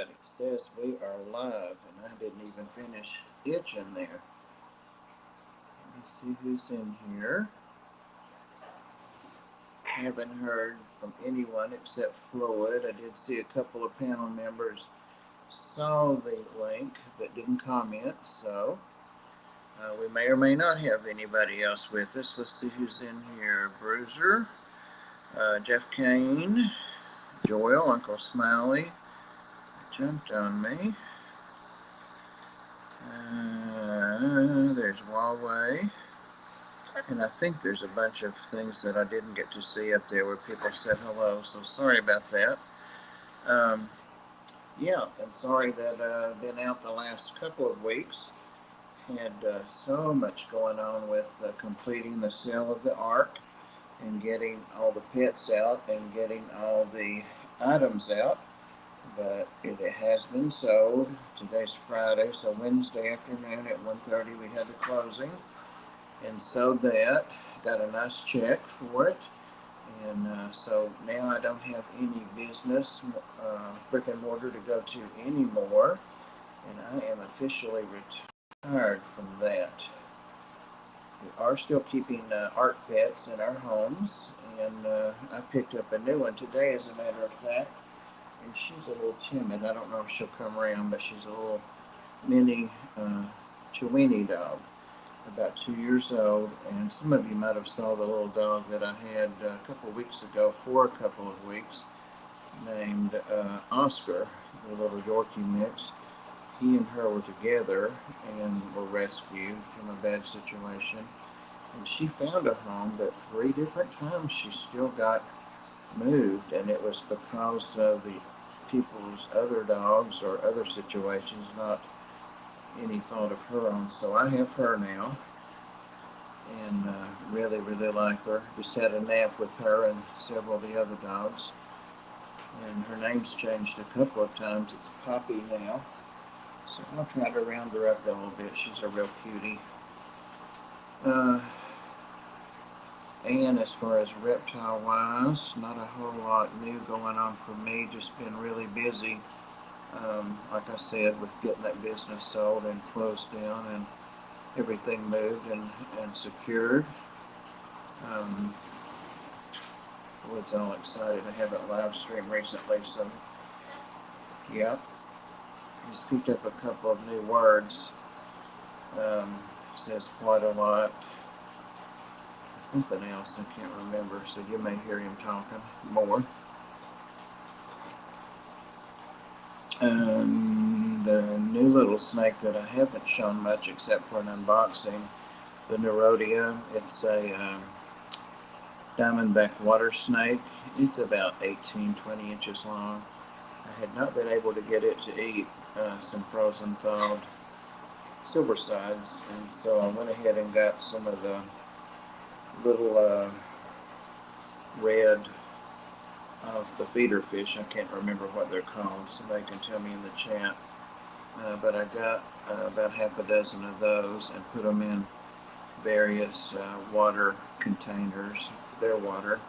Alright, it says we are live, and I didn't even finish itching there. Let me see who's in here. Haven't heard from anyone except Floyd. I did see a couple of panel members saw the link but didn't comment, so we may or may not have anybody else with us. Let's see who's in here. Bruiser, Jeff Kane, Joel, Uncle Smiley jumped on me. There's Huawei. And I think there's a bunch of things that I didn't get to see up there where people said hello, so sorry about that. Yeah, and sorry that I've been out the last couple of weeks. Had so much going on with completing the sale of the Ark and getting all the pets out and getting all the items out. But it has been sold. Today's Friday, so Wednesday afternoon at 1:30 we had the closing and sold that. Got a nice check for it, and so now I don't have any business brick and mortar to go to anymore, and I am officially retired from that. We are still keeping Ark pets in our homes, and I picked up a new one today, as a matter of fact. And she's a little timid. I don't know if she'll come around, but she's a little mini Chiweenie dog, about 2 years old. And some of you might have saw the little dog that I had a couple of weeks ago for a couple of weeks, named Oscar, the little Yorkie mix. He and her were together and were rescued from a bad situation. And she found a home, but 3 different times she still got moved, and it was because of the people's other dogs or other situations, not any fault of her own. So I have her now, and really like her. Just had a nap with her and several of the other dogs, and her name's changed a couple of times. It's Poppy now, so I'll try to round her up a little bit. She's a real cutie. And as far as reptile wise, not a whole lot new going on for me, just been really busy, like I said, with getting that business sold and closed down and everything moved and secured. I was all excited to have it live stream recently, so yeah, just picked up a couple of new words. Says quite a lot. Something else I can't remember, so you may hear him talking more. The new little snake that I haven't shown much except for an unboxing, the Neurodia. It's a diamondback water snake. It's about 18-20 inches long. I had not been able to get it to eat some frozen thawed silver sides, and so I went ahead and got some of the little red the feeder fish. I can't remember what they're called. Somebody can tell me in the chat. But I got about half a dozen of those and put them in various water containers, their water,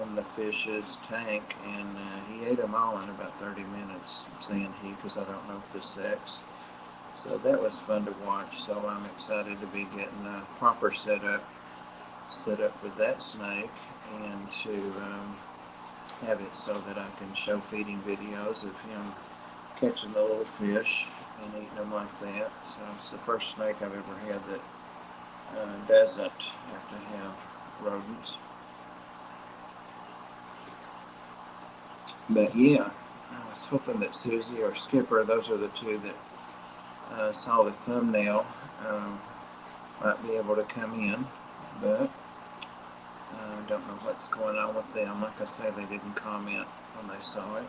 in the fish's tank, and he ate them all in about 30 minutes. I'm saying he because I don't know the sex. So that was fun to watch. So I'm excited to be getting a proper setup for that snake, and to have it so that I can show feeding videos of him catching the little fish and eating them like that. So it's the first snake I've ever had that doesn't have to have rodents. But yeah, I was hoping that Susie or Skipper, those are the two that saw the thumbnail, might be able to come in, but I don't know what's going on with them. Like I say, they didn't comment when they saw it.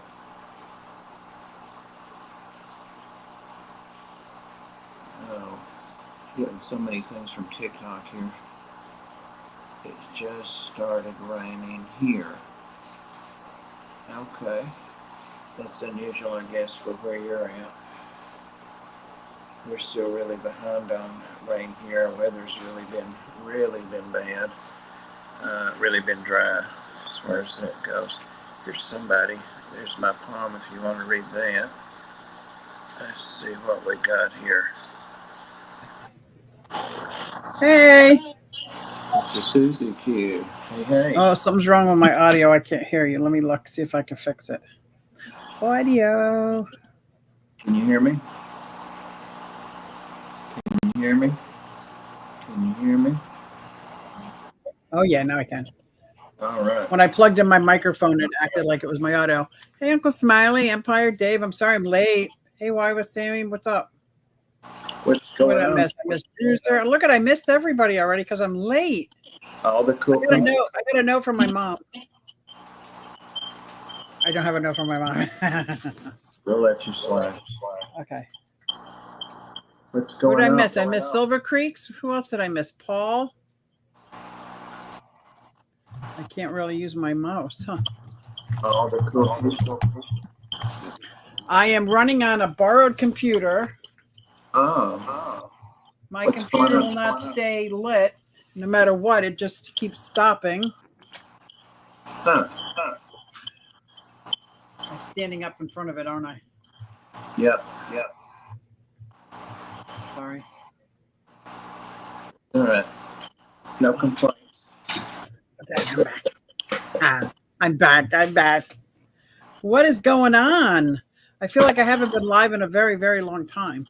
Oh, getting so many things from TikTok here. It just started raining here. Okay, that's unusual, I guess, for where you're at. We're still really behind on rain here. Weather's really been bad. Really been dry as far as that goes. There's somebody. There's my palm if you want to read that. Let's see what we got here. Hey. It's a Susie Q. Hey, hey. Oh, something's wrong with my audio. I can't hear you. Let me look, see if I can fix it. Audio. Can you hear me? Can you hear me? Can you hear me? Oh, yeah, now I can. All right. When I plugged in my microphone, it acted like it was my audio. Hey, Uncle Smiley, Empire Dave. I'm sorry I'm late. Hey, why was Sammy? What's up? What's going What on? I missed Brewster. Look I missed everybody already because I'm late. All the cool I got a note from my mom. I don't have a note from my mom. We'll let you slide. Okay. What's going on? Who did I miss? I missed Silver Creeks. Who else did I miss? Paul. I can't really use my mouse, huh? All the cool people. I am running on a borrowed computer. Oh. My computer will not stay lit no matter what. It just keeps stopping. Huh. I'm standing up in front of it, aren't I? Yep. Sorry. All right. No complaints. Okay, I'm back. I'm back. What is going on? I feel like I haven't been live in a very, very long time.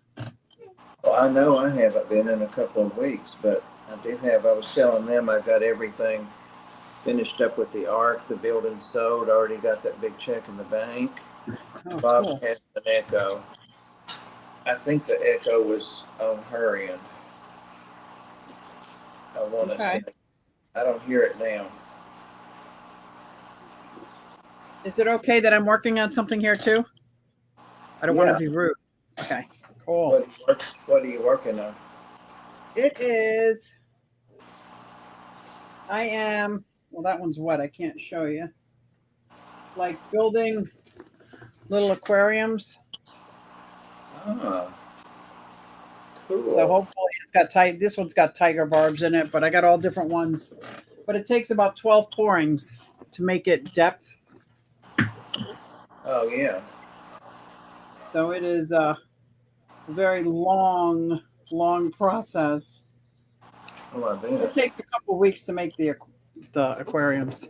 Well, I know I haven't been in a couple of weeks, but I was telling them I've got everything finished up with the ARC, the building sold, already got that big check in the bank. Oh, Bob cool. has an echo. I think the echo was on her end. I want to say, I don't hear it now. Is it okay that I'm working on something here too? I don't want to be rude. Okay, cool. What are you working on? It is. I am. Well, that one's wet. I can't show you. Like building little aquariums. Ah, cool. So hopefully it's got this one's got tiger barbs in it, but I got all different ones. But it takes about 12 pourings to make it depth. Oh, yeah. So it is a very long process. Oh, I bet. It takes a couple weeks to make the aquariums.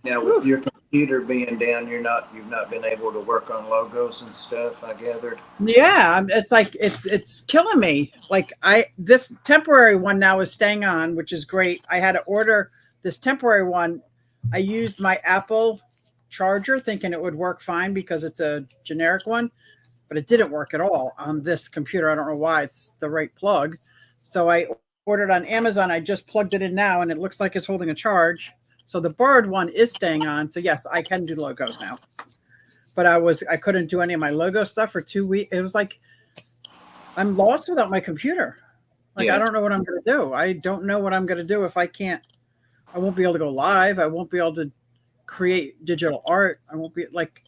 Now, with your computer being down, you've not been able to work on logos and stuff, I gathered. Yeah, it's like it's killing me. Like this temporary one now is staying on, which is great. I had to order this temporary one. I used my Apple charger thinking it would work fine because it's a generic one, but it didn't work at all on this computer. I don't know why. It's the right plug. So I ordered on Amazon. I just plugged it in now and it looks like it's holding a charge. So the borrowed one is staying on. So yes, I can do logos now. But I couldn't do any of my logo stuff for 2 weeks. It was like I'm lost without my computer. Like, yeah. I don't know what I'm going to do. I don't know what I'm going to do if I won't be able to go live. I won't be able to create digital art. I won't be like,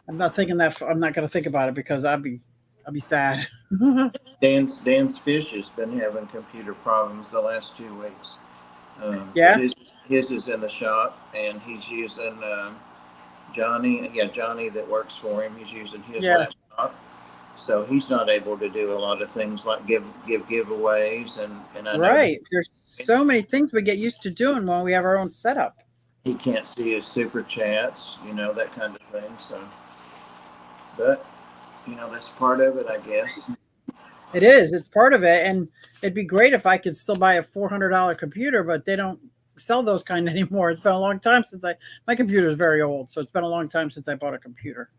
I'm not thinking that. I'm not going to think about it because I'll be sad. Dan's Fish has been having computer problems the last 2 weeks. Yeah. His is in the shop and he's using, Johnny that works for him, he's using his laptop, so he's not able to do a lot of things like give giveaways and I know there's so many things we get used to doing when we have our own setup. He can't see his super chats, that kind of thing. So, but that's part of it, I guess. It is. It's part of it, and it'd be great if I could still buy a $400 computer, but they don't sell those kind anymore. It's been a long time since my computer is very old, so it's been a long time since I bought a computer.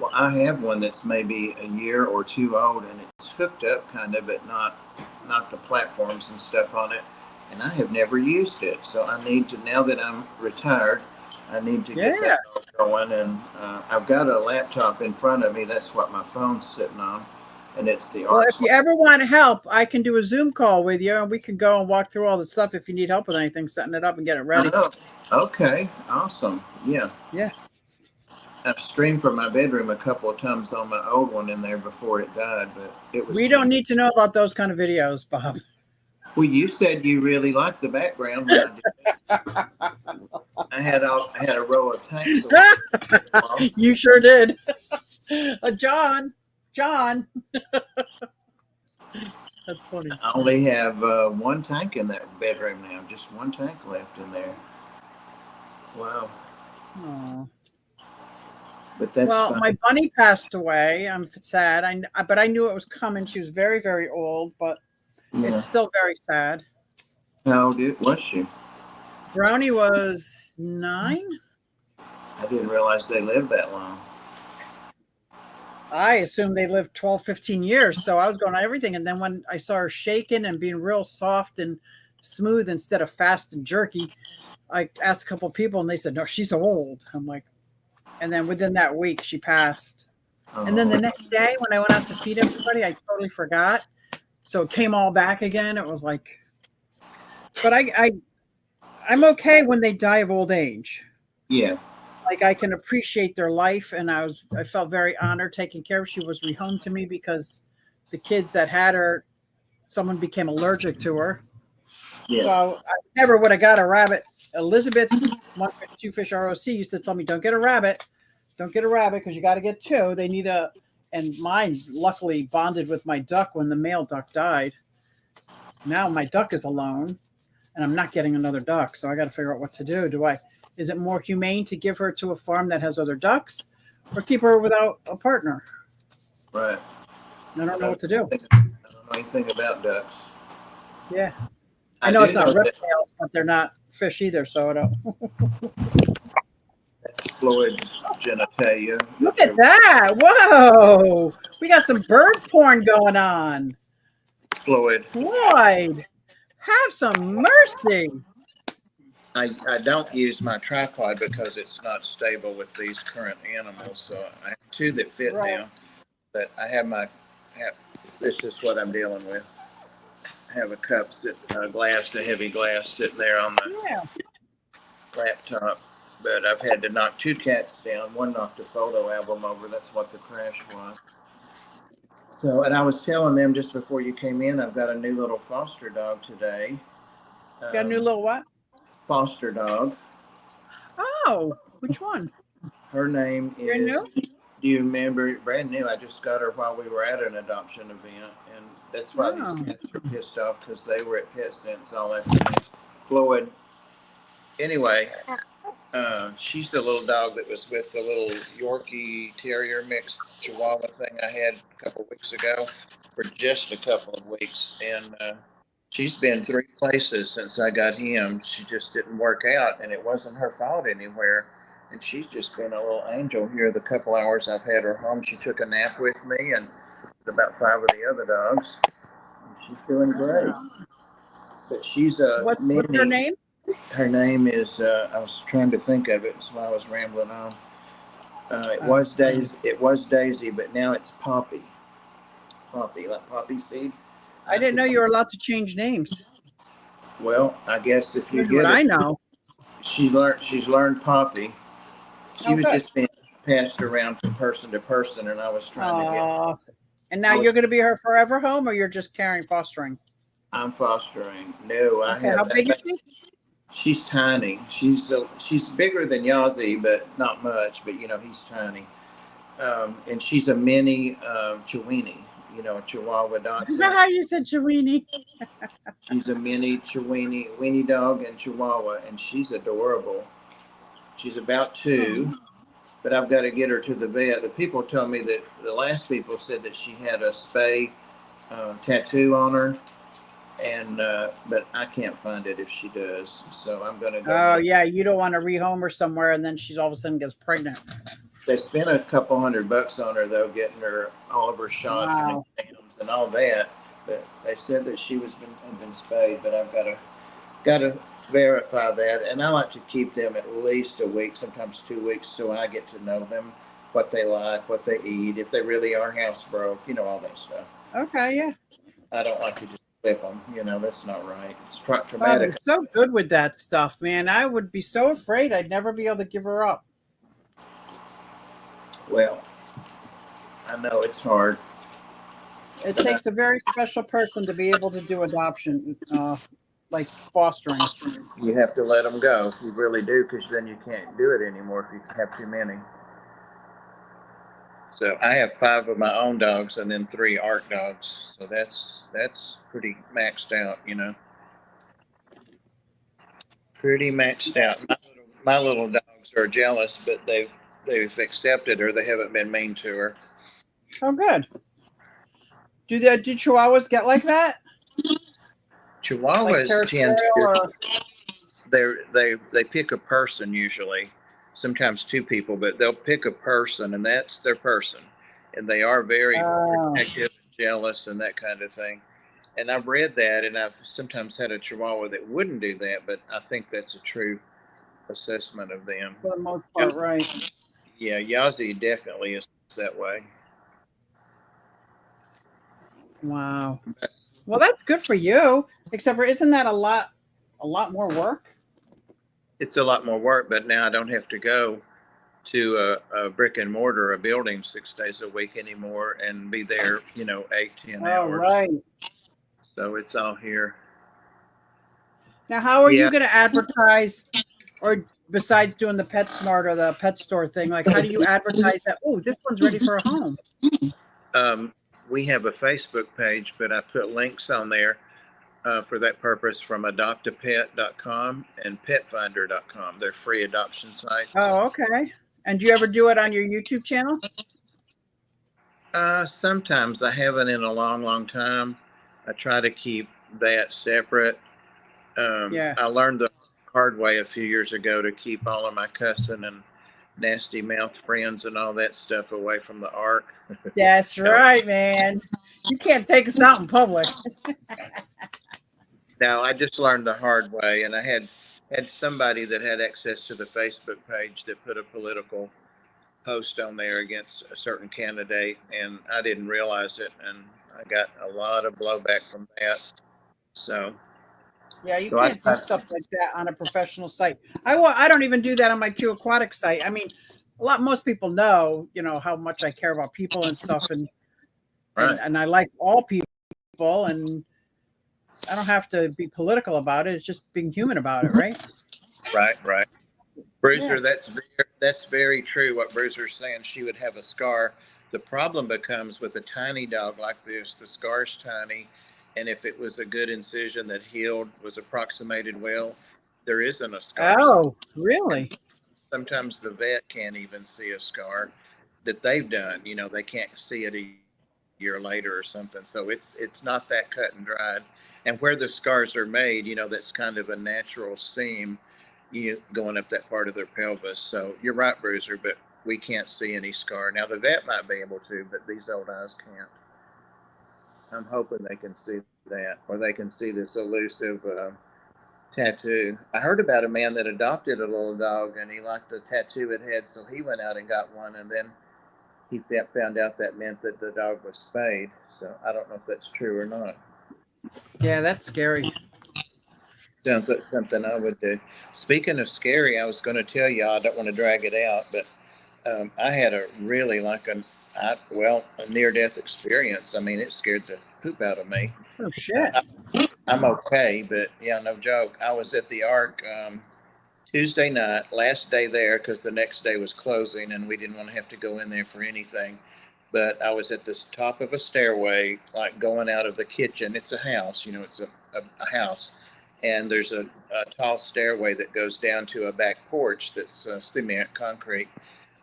Well, I have one that's maybe a year or two old and it's hooked up kind of, but not the platforms and stuff on it, and I have never used it. So I need to, now that I'm retired, I need to get that going. And I've got a laptop in front of me. That's what my phone's sitting on. And it's the Well, if you ever want help, I can do a Zoom call with you, and we can go and walk through all the stuff if you need help with anything, setting it up and get it ready. Oh, okay, awesome. Yeah. I've streamed from my bedroom a couple of times on my old one in there before it died, but it was. We don't need to know about those kind of videos, Bob. Well, you said you really liked the background when I did. I had a row of tanks. You sure did. John. That's funny. I only have one tank in that bedroom now. Just one tank left in there. Wow. Oh. But that's Well, fine. my bunny passed away. I'm sad. But I knew it was coming. She was very, very old, but it's Yeah. still very sad. How old was she? Brownie was 9. I didn't realize they lived that long. I assumed they lived 12, 15 years. So I was going on everything. And then when I saw her shaking and being real soft and smooth instead of fast and jerky, I asked a couple of people and they said, no, she's old. I'm like, and then within that week, she passed. And then the next day when I went out to feed everybody, I totally forgot. So it came all back again. It was like, but I'm okay when they die of old age. Yeah. Like I can appreciate their life, and I felt very honored taking care of. She was rehomed to me because the kids that had her, someone became allergic to her. Yeah. So I never would have got a rabbit. Elizabeth, one fish, two fish ROC used to tell me, don't get a rabbit. Don't get a rabbit because you got to get 2. They need a, and mine luckily bonded with my duck when the male duck died. Now my duck is alone and I'm not getting another duck. So I got to figure out what to do. Is it more humane to give her to a farm that has other ducks or keep her without a partner? Right. I don't know what to do. I don't know anything about ducks. Yeah. I know it's not reptiles, but they're not fish either. So I don't. Floyd's genitalia. Look at that. Whoa. We got some bird porn going on. Floyd. Floyd, have some mercy. I don't use my tripod because it's not stable with these current animals. So I have 2 that fit now, but I have this is what I'm dealing with. I have a cup, a heavy glass sitting there on the laptop. But I've had to knock 2 cats down. One knocked a photo album over. That's what the crash was. So, and I was telling them just before you came in, I've got a new little foster dog today. Got a new little what? Foster dog. Oh, which one? Her name is. Brand new? Do you remember? Brand new. I just got her while we were at an adoption event, and that's why these cats are pissed off because they were at PetSense all afternoon. Floyd. Anyway, she's the little dog that was with the little Yorkie Terrier mixed Chihuahua thing I had a couple of weeks ago for just a couple of weeks. And she's been 3 places since I got him. She just didn't work out, and it wasn't her fault anywhere. And she's just been a little angel here the couple hours I've had her home. She took a nap with me and about 5 of the other dogs. And she's doing great. But she's a What's mini. her name? Her name is, I was trying to think of it, so I was rambling on. It was Daisy, but now it's Poppy. Poppy, like poppy seed. I didn't know you were allowed to change names. Well, I guess if you Here's get what it, I know. she's learned Poppy. She was just being passed around from person to person, and I was trying to get. And now you're going to be her forever home, or you're just fostering? I'm fostering. No, I have. How big is she? She's tiny. She's bigger than Yazzie, but not much. But he's tiny. And she's a mini Chiweenie. A Chihuahua dachshund. Is that how you said Chiweenie? She's a mini Chiweenie, weenie dog and Chihuahua, and she's adorable. She's about 2, but I've got to get her to the vet. The people tell me that the last people said that she had a spay tattoo on her, and but I can't find it if she does. So I'm going to go. Oh yeah, you don't want to rehome her somewhere, and then she's all of a sudden gets pregnant. They spent a couple $100 on her though, getting her all of her shots and exams and all that. But they said that she had been spayed, but I've got to verify that. And I like to keep them at least a week, sometimes 2 weeks, so I get to know them, what they like, what they eat, if they really are housebroke, all that stuff. Okay, yeah. I don't like to just flip them. That's not right. It's traumatic. I'm so good with that stuff, man. I would be so afraid I'd never be able to give her up. Well, I know it's hard. It takes a very special person to be able to do adoption, like fostering. You have to let them go. You really do, because then you can't do it anymore if you have too many. So I have 5 of my own dogs and then 3 ARC dogs. So that's pretty maxed out, you know. Pretty maxed out. My little dogs are jealous, but they've accepted her. They haven't been mean to her. Oh, good. Do Chihuahuas get like that? Like Chihuahuas tend territorial to or? they pick a person usually, sometimes 2 people, but they'll pick a person and that's their person, and they are very Oh, protective and jealous and that kind of thing. And I've read that, and I've sometimes had a Chihuahua that wouldn't do that, but I think that's a true assessment of them. for the most part, right. Yeah, Yazzie definitely is that way. Wow. Well, that's good for you. Except for, isn't that a lot more work? It's a lot more work, but now I don't have to go to a brick and mortar, a building 6 days a week anymore and be there, 8, 10 Oh, hours. right. So it's all here. Now, how are you Yeah. going to advertise, or besides doing the PetSmart or the pet store thing? Like, how do you advertise that? Oh, this one's ready for a home. We have a Facebook page, but I put links on there for that purpose from adoptapet.com and petfinder.com. They're free adoption sites. Oh, okay. And do you ever do it on your YouTube channel? Sometimes. I haven't in a long, long time. I try to keep that separate. Yeah. I learned the hard way a few years ago to keep all of my cussing and nasty mouth friends and all that stuff away from the ark. That's right, man. You can't take us out in public. Now, I just learned the hard way, and I had somebody that had access to the Facebook page that put a political post on there against a certain candidate, and I didn't realize it, and I got a lot of blowback from that. So Yeah, you so can't do stuff like that on a professional site. I don't even do that on my Q Aquatic site. I mean, most people know, how much I care about people and stuff, and right. and I like all people, and I don't have to be political about it. It's just being human about it, right? Right. Bruiser, Yeah. that's very true. What Bruiser's saying, she would have a scar. The problem becomes with a tiny dog like this, the scar's tiny, and if it was a good incision that healed, was approximated well, there isn't a scar. Oh, really? Sometimes the vet can't even see a scar that they've done. They can't see it a year later or something. So it's not that cut and dried. And where the scars are made, that's kind of a natural seam, going up that part of their pelvis. So you're right, Bruiser, but we can't see any scar. Now the vet might be able to, but these old eyes can't. I'm hoping they can see that, or they can see this elusive tattoo. I heard about a man that adopted a little dog and he liked the tattoo it had, so he went out and got one, and then he found out that meant that the dog was spayed. So I don't know if that's true or not. Yeah, that's scary. Sounds like something I would do. Speaking of scary, I was going to tell you, I don't want to drag it out, but I had a really a near-death experience. I mean, it scared the poop out of me. Oh, shit. I'm okay, but yeah, no joke. I was at the Ark Tuesday night, last day there because the next day was closing and we didn't want to have to go in there for anything. But I was at the top of a stairway, like going out of the kitchen. It's a house, it's a house. And there's a tall stairway that goes down to a back porch that's cement concrete.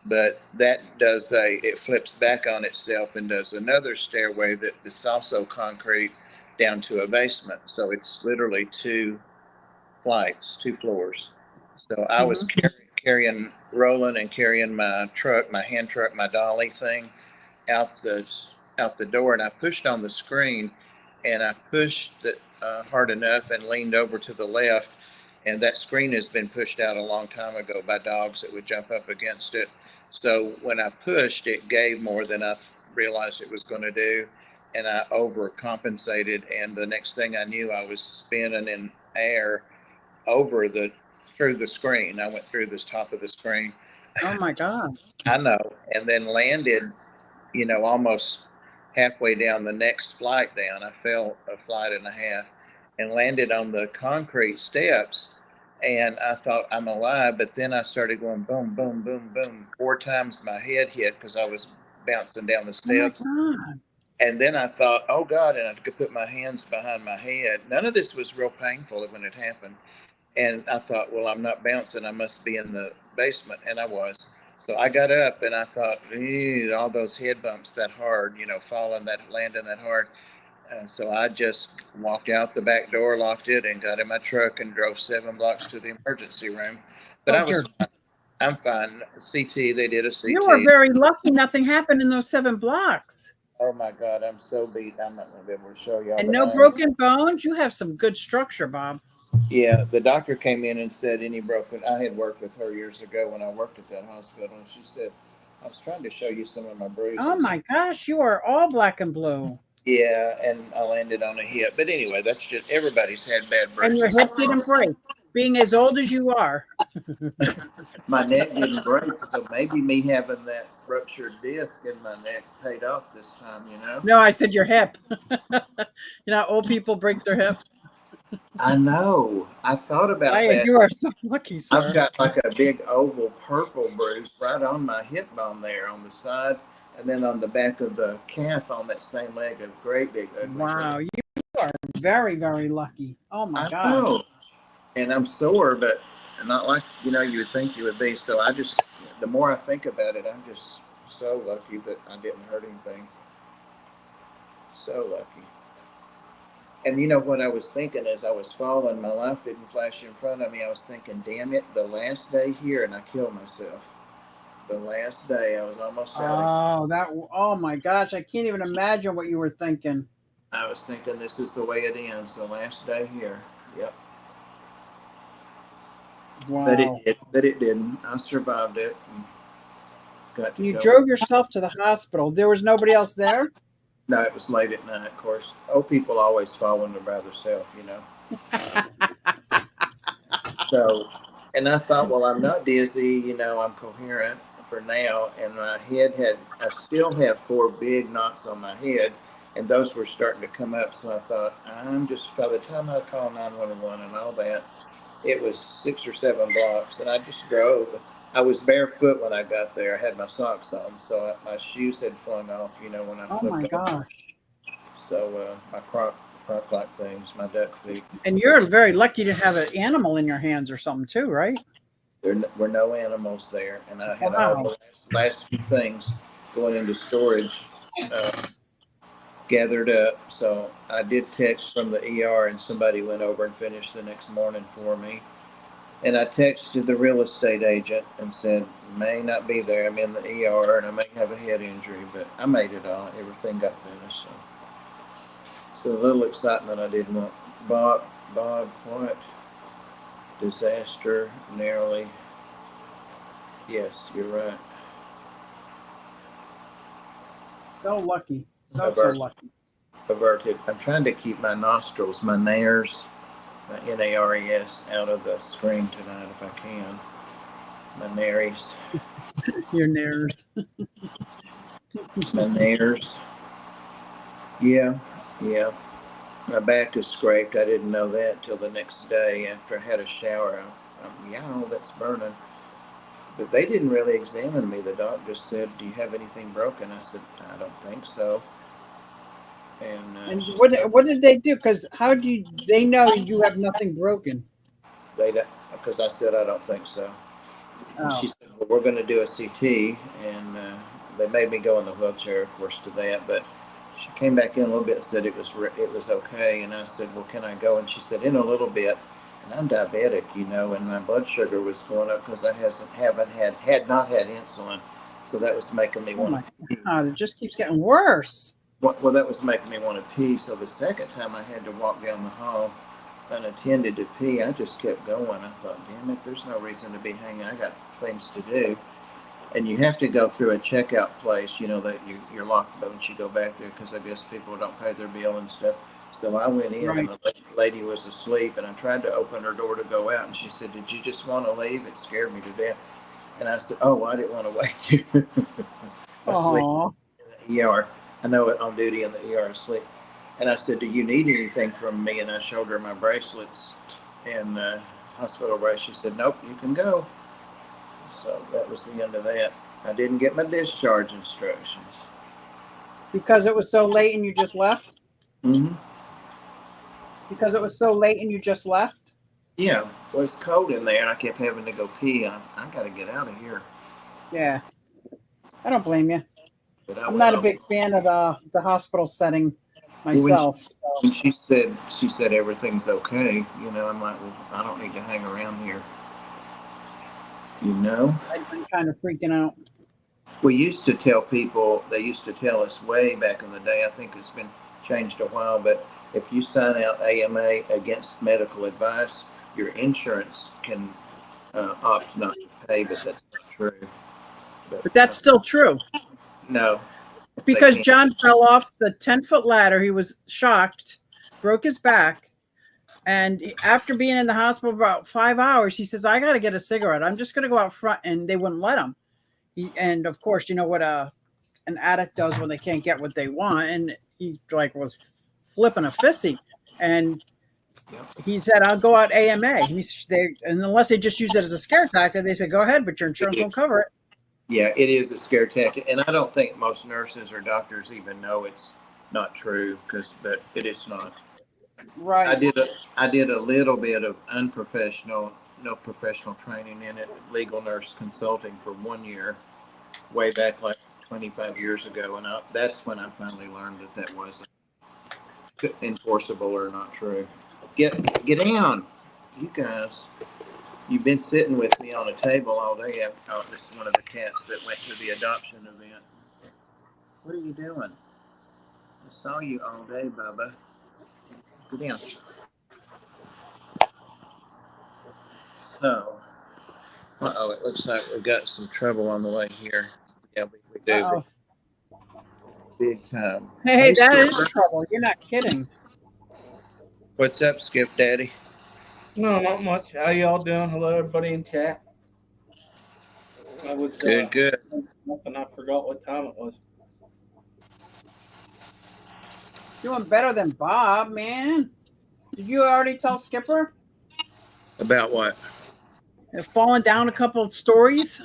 But it flips back on itself and does another stairway that's also concrete down to a basement. So it's literally 2 flights, 2 floors. So I was rolling and carrying my truck, my hand truck, my dolly thing out the door, and I pushed on the screen, and I pushed it hard enough and leaned over to the left, and that screen has been pushed out a long time ago by dogs that would jump up against it. So when I pushed, it gave more than I realized it was going to do, and I overcompensated, and the next thing I knew, I was spinning in air through the screen. I went through the top of the screen. Oh, my God. I know. And then landed, almost halfway down the next flight down. I fell a flight and a half and landed on the concrete steps. And I thought I'm alive, but then I started going boom, boom, boom, boom. 4 times my head hit because I was bouncing down the Oh my steps. God. And then I thought, oh God, and I could put my hands behind my head. None of this was real painful when it happened. And I thought, well, I'm not bouncing. I must be in the basement. And I was. So I got up and I thought, all those head bumps that hard, falling, landing that hard. So I just walked out the back door, locked it, and got in my truck and drove 7 blocks to the emergency room. But Oh I was dear. fine. I'm fine. CT, they did a You were CT. very lucky nothing happened in those 7 blocks. Oh my God, I'm so beat. I'm not going to be able to show y'all, And but no broken bones. You have some good structure, Bob. yeah, the doctor came in and said any broken. I had worked with her years ago when I worked at that hospital, and she said, I was trying to show you some of my Oh bruises. my gosh, you are all black and blue. Yeah, and I landed on a hip. But anyway, that's just everybody's had bad And your bruises. hip didn't break. Being as old as you are. My neck didn't break, so maybe me having that ruptured disc in my neck paid off this time. No, I said your hip. Old people break their hip. I know. I thought about that. You are so lucky, I've sir. got like a big oval purple bruise right on my hip bone there on the side, and then on the back of the calf on that same leg, a great big ugly Wow, bruise. you are very, very lucky. Oh my I gosh. know. And I'm sore, but not like you would think you would be. So the more I think about it, I'm just so lucky that I didn't hurt anything. So lucky. And what I was thinking as I was falling, my life didn't flash in front of me. I was thinking, damn it, the last day here, and I killed myself. The last day, I was almost out of Oh, oh my gosh. I can't even imagine what you were thinking. I was thinking this is the way it ends, the last day here. Yep. But Wow. it didn't. I survived it and got to You go. drove yourself to the hospital. There was nobody else there? No, it was late at night, of course. Old people always fall when they're by themselves. So, and I thought, well, I'm not dizzy, I'm coherent for now. And I still have 4 big knots on my head, and those were starting to come up. So I thought, by the time I call 911 and all that, it was 6 or 7 blocks, and I just drove. I was barefoot when I got there. I had my socks on, so my shoes had flung off, when I Oh flipped my over. gosh. So my croc-like things, my duck feet. And you're very lucky to have an animal in your hands or something too, right? There were no animals there, and I had all Wow. the last few things going into storage gathered up. So I did text from the ER, and somebody went over and finished the next morning for me. And I texted the real estate agent and said, may not be there. I'm in the ER, and I may have a head injury, but I made it all. Everything got finished. So a little excitement I didn't want. Bob, what? Disaster, narrowly. Yes, you're right. So lucky. So lucky. Averted. I'm trying to keep my nostrils, my nares, my NARES, out of the screen tonight if I can. My nares. Your nares. My nares. Yeah. My back is scraped. I didn't know that till the next day after I had a shower. That's burning. But they didn't really examine me. The doctor said, do you have anything broken? I said, I don't think so. And what did they do? Because how do they know you have nothing broken? Because I said, I don't think so. And Oh. she said, well, we're going to do a CT. And they made me go in the wheelchair, of course, to that. But she came back in a little bit and said it was okay. And I said, well, can I go? And she said, in a little bit. And I'm diabetic, and my blood sugar was going up because I had not had insulin. So that was making me want to pee. God, it just keeps getting worse. Well, that was making me want to pee. So the second time I had to walk down the hall unattended to pee, I just kept going. I thought, damn it, there's no reason to be hanging. I got things to do. And you have to go through a checkout place, that you're locked once you go back there because I guess people don't pay their bill and stuff. So I went in and the lady was asleep, and I tried to open her door to go out, and she said, did you just want to leave? It scared me to death. And I said, oh, I didn't want to wake you. Asleep in the ER. I know it on duty in the ER asleep. And I said, do you need anything from me? And I showed her my bracelets and hospital bracelet. She said, nope, you can go. So that was the end of that. I didn't get my discharge instructions. Because it was so late and you just left? Mm-hmm. Because it was so late and you just left? Yeah, well, it's cold in there, and I kept having to go pee. I got to get out of here. Yeah. I don't blame you. But I I'm went not a over. big fan of the hospital setting Well, myself. when she said everything's okay, I'm like, well, I don't need to hang around here. I've been kind of freaking out. We used to tell people, they used to tell us way back in the day, I think it's been changed a while, but if you sign out AMA against medical advice, your insurance can opt not to pay, but that's not true. But that's still true. No, they Because can't. John fell off the 10-foot ladder. He was shocked, broke his back. And after being in the hospital about 5 hours, he says, I got to get a cigarette. I'm just going to go out front. And they wouldn't let him. And of course, you know what an addict does when they can't get what they want. And he was flipping a fissy. And he said, I'll go out AMA. And unless they just use it as a scare tactic, they said, go ahead, but your insurance won't cover it. Yeah, it is a scare tactic. And I don't think most nurses or doctors even know it's not true, but it is not. Right. I did a little bit of no professional training in it, legal nurse consulting for 1 year, way back like 25 years ago, and that's when I finally learned that wasn't enforceable or not true. Get down, you guys. You've been sitting with me on a table all day. Oh, this is one of the cats that went to the adoption event. What are you doing? I saw you all day, Bubba. Get down. So, it looks like we've got some trouble on the way here. Yeah, we do. Uh-oh. Big time. Hey, that is trouble. You're not kidding. What's up, Skip Daddy? No, not much. How y'all doing? Hello, everybody in chat. I was Good. Nothing. I forgot what time it was. Doing better than Bob, man. Did you already tell Skipper? About what? Falling down a couple of stories?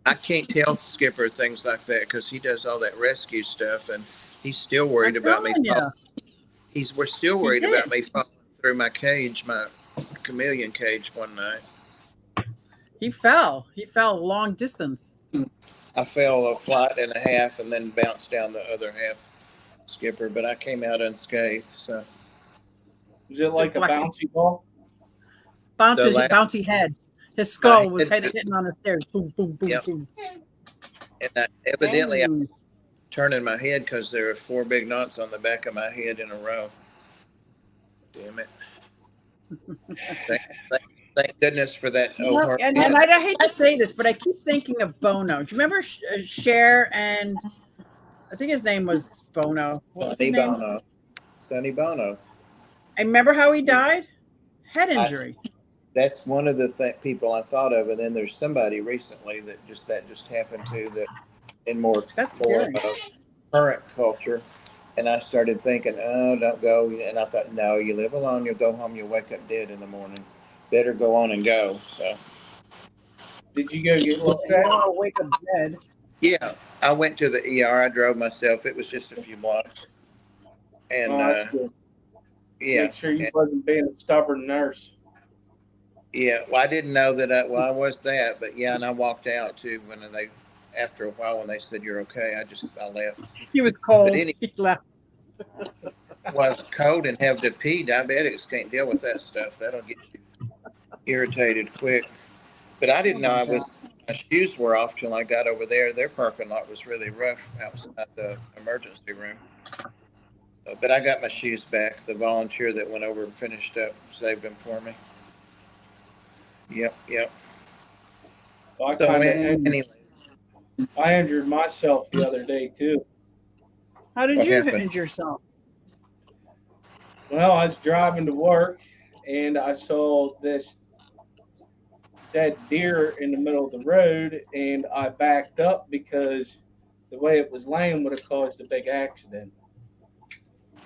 I can't tell Skipper things like that because he does all that rescue stuff, and he's still worried about me. We're still worried about me falling through my cage, my chameleon cage one night. He fell. He fell a long distance. I fell a flight and a half and then bounced down the other half, Skipper, but I came out unscathed. So, was it like a bouncy ball? Bouncy head. His skull was hitting on the stairs. Boom, boom, boom, boom. And evidently, I was turning my head because there were 4 big knots on the back of my head in a row. Damn it. Thank goodness for that. And I hate to say this, but I keep thinking of Bono. Do you remember Cher and I think his name was Bono. What was his name? Sonny Bono. I remember how he died? Head injury. That's one of the people I thought of, and then there's somebody recently that just happened to that in more current culture, and I started thinking, oh, don't go, and I thought, no, you live alone, you'll go home, you'll wake up dead in the morning. Better go on and go. So, did you go get looked at? I'll wake up dead. Yeah, I went to the ER. I drove myself. It was just a few blocks, and yeah. Make sure you wasn't being a stubborn nurse. Yeah, well, I didn't know that. I was that, but yeah, and I walked out too after a while when they said you're okay. I left. He was cold. He left. Well, I was cold and have to pee. Diabetics can't deal with that stuff. That'll get you irritated quick. But I didn't know my shoes were off till I got over there. Their parking lot was really rough outside the emergency room. So, but I got my shoes back. The volunteer that went over and finished up saved them for me. Yep. Well, I injured myself the other day too. How did you injure yourself? Well, I was driving to work and I saw this dead deer in the middle of the road, and I backed up because the way it was laying would have caused a big accident.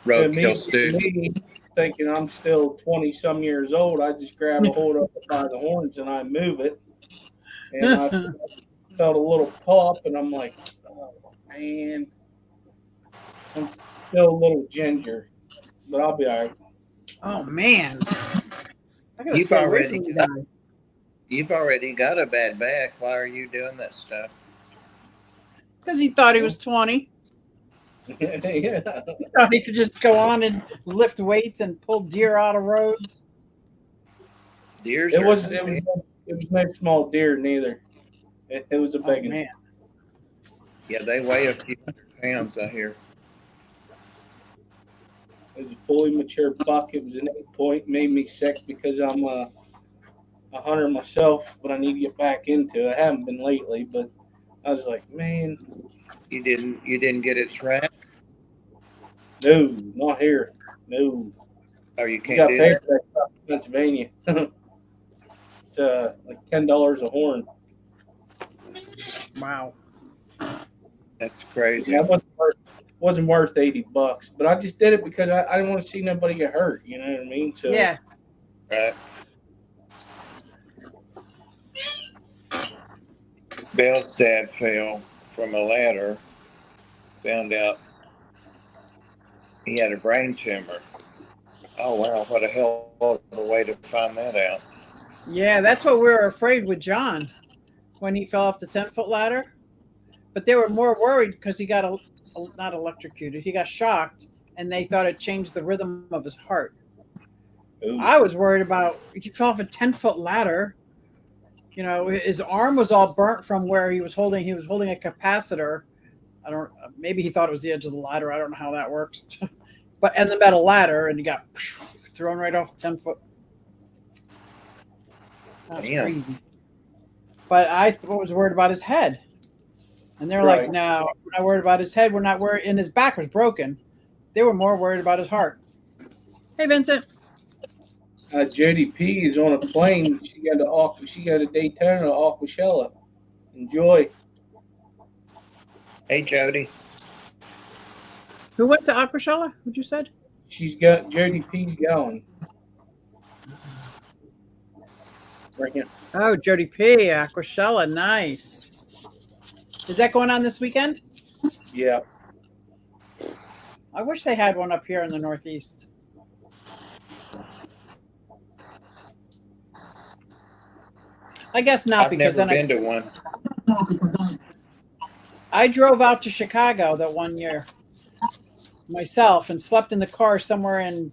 Roadkill, dude. Me, thinking I'm still 20-some years old, I just grab a hold of it by the horns and I move it. And felt a little pop, and I'm like, oh man, I'm still a little ginger, but I'll be all right. Oh man, I gotta You've stay away already from you got guys you've already got a bad back. Why are you doing that stuff? because he thought he was 20. Yeah. He thought he could just go on and lift weights and pull deer out of roads. Deers It are was it was it was no small deer neither. It was a Oh big one. man, yeah, they weigh a few hundred pounds, I hear. It was a fully mature buck. It was an 8 point. Made me sick because I'm a hunter myself, but I need to get back into it. I haven't been lately, but I was like, man, You didn't get its rack? no, not here. No. Oh, you You can't got do paid that? for that stuff in Pennsylvania. It's like $10 a horn. wow. That's Yeah, crazy. it wasn't worth $80, but I just did it because I didn't want to see nobody get hurt. You know what I mean? So Yeah, Right. Bill's dad fell from a ladder, found out he had a brain tumor. Oh wow, what a hell of a way to find that out. yeah, that's what we were afraid with John when he fell off the 10-foot ladder. But they were more worried because he got not electrocuted. He got shocked, and they thought it changed the rhythm of his heart. ooh, I was worried about he fell off a 10-foot ladder. You know, his arm was all burnt from where he was holding. He was holding a capacitor. I don't. Maybe he thought it was the edge of the ladder. I don't know how that works. But and the metal ladder, and he got thrown right off 10-foot. That's Damn. crazy. But I was worried about his head, and they're right. like, "No, we're not worried about his head. We're not worried." And his back was broken. They were more worried about his heart. Hey, Vincent. Jody P is on a plane. She got a Daytona to Aquashella. Enjoy. Hey Jody. Who went to Aquashella? What you said? She's got Jody P's going. Right here. Oh, Jody P. Aquashella. Nice. Is that going on this weekend? Yeah. I wish they had one up here in the Northeast. I guess not I've because never then been to one. I drove out to Chicago that one year myself and slept in the car somewhere in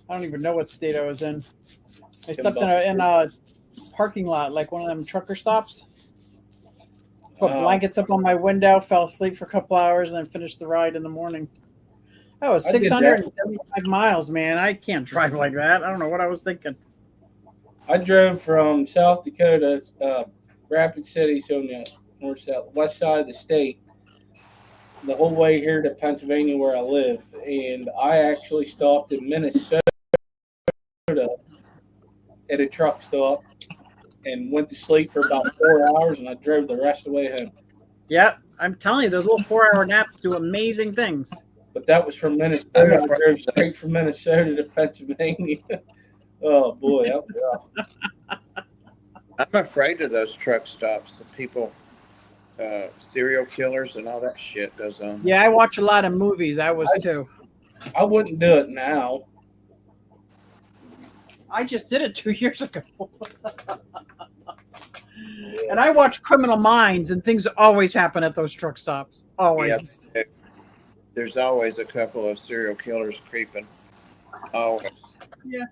I don't even know what state I was in. I slept in a parking lot, like one of them trucker stops. Put blankets up on my window, fell asleep for a couple hours, and then finished the ride in the morning. That was I did that. 675 miles, man. I can't drive like that. I don't know what I was thinking. I drove from South Dakota, Rapid City, so on the west side of the state, the whole way here to Pennsylvania where I live. And I actually stopped in Minnesota at a truck stop and went to sleep for about 4 hours, and I drove the rest of the way home. Yep. I'm telling you, those little 4-hour naps do amazing things. But that was from Minnesota. I drove straight from Minnesota to Pennsylvania. Oh, boy, that was rough. I'm afraid of those truck stops. The people, serial killers and all that shit goes on. Yeah, I watch a lot of movies. I was too. I wouldn't do it now. I just did it 2 years ago. And I watch Criminal Minds, and things always happen at those truck stops. Always. Yeah, there's always a couple of serial killers creeping. Always. Yeah.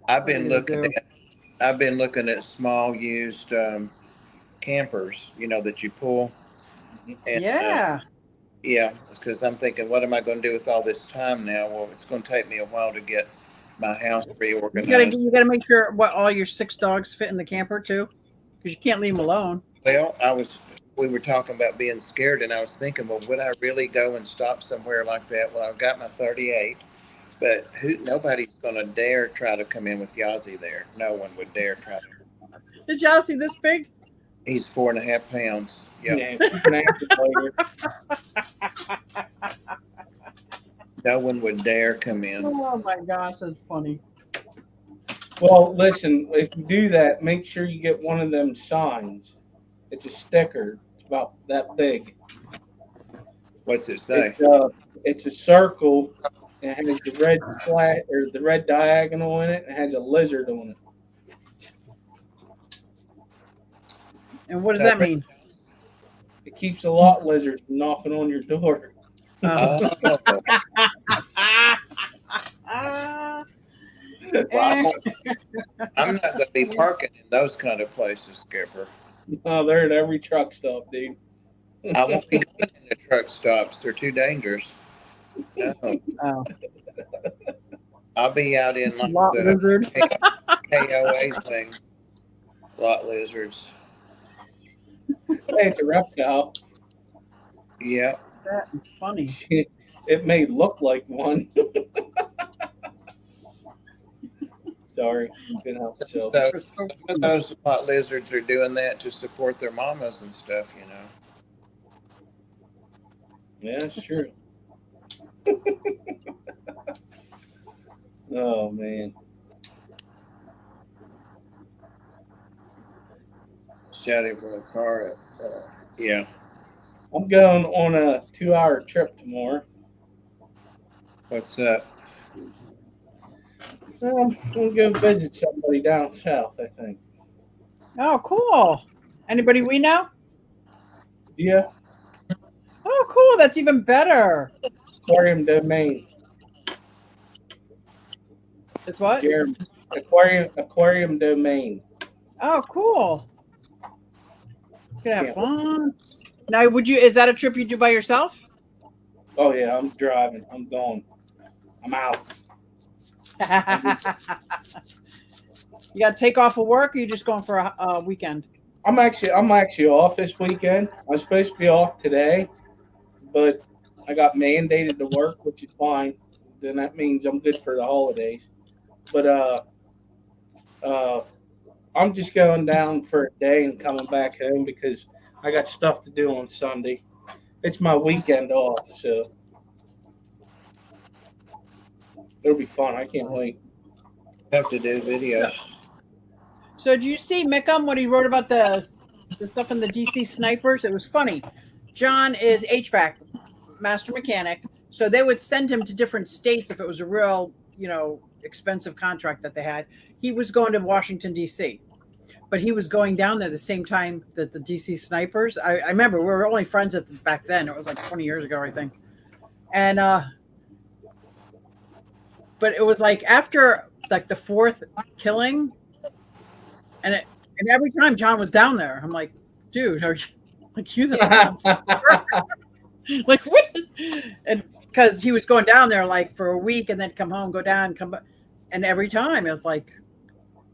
I've been looking at small used campers, that you pull. And, Yeah. yeah, because I'm thinking, what am I going to do with all this time now? Well, it's going to take me a while to get my house reorganized. You gotta make sure all your 6 dogs fit in the camper too, because you can't leave them alone. Well, we were talking about being scared, and I was thinking, well, would I really go and stop somewhere like that? Well, I've got my 38, but nobody's going to dare try to come in with Yazzie there. No one would dare try to. Is Yazzie this big? He's 4.5 pounds. Yep. Yeah, he's an active player. No one would dare come in. Oh my gosh, that's funny. Well, listen, if you do that, make sure you get one of them signs. It's a sticker. It's about that big. What's it It's say? it's a circle. And it has the red flat or the red diagonal in it. And it has a lizard on it. And what does Uh, that mean? It keeps a lot lizards from knocking on your door. Oh. oh, Eh. well, I'm not going to be parking in those kind of places, Skipper. Oh, they're at every truck stop, dude. I won't be going in the truck stops. They're too dangerous. No, Oh. I'll be out in like Lot the lizard. KOA thing. Lot lizards. Hey, it's a reptile. Yeah. That is funny. It may look like one. Sorry, couldn't help myself. So It's so some of funny. those lot lizards are doing that to support their mamas and stuff, you know. Yeah, that's true. Oh man. Shouting from the car. Yeah. I'm going on a 2-hour trip tomorrow. What's that? I'm gonna go visit somebody down south, I think. Oh, cool. Anybody we know? Yeah, Oh, cool. That's even better. aquarium domain. It's what? Jeremy, aquarium domain. Oh, cool. You're gonna have Yeah. fun. Now, is that a trip you do by yourself? Oh yeah, I'm driving. I'm going. I'm out. You got to take off of work, or you just going for a weekend? I'm actually off this weekend. I'm supposed to be off today, but I got mandated to work, which is fine. Then that means I'm good for the holidays. But I'm just going down for a day and coming back home because I got stuff to do on Sunday. It's my weekend off, so it'll be fun. I can't wait. Have to do video. So, do you see Mickham what he wrote about the stuff in the DC snipers? It was funny. John is HVAC master mechanic, so they would send him to different states if it was a real, expensive contract that they had. He was going to Washington D.C., but he was going down there the same time that the DC snipers. I remember we were only friends back then. It was like 20 years ago, I think. And but it was like after like the fourth killing, and every time John was down there, I'm like, dude, are you like you the like what? And because he was going down there like for a week and then come home, go down, come back, and every time it was like.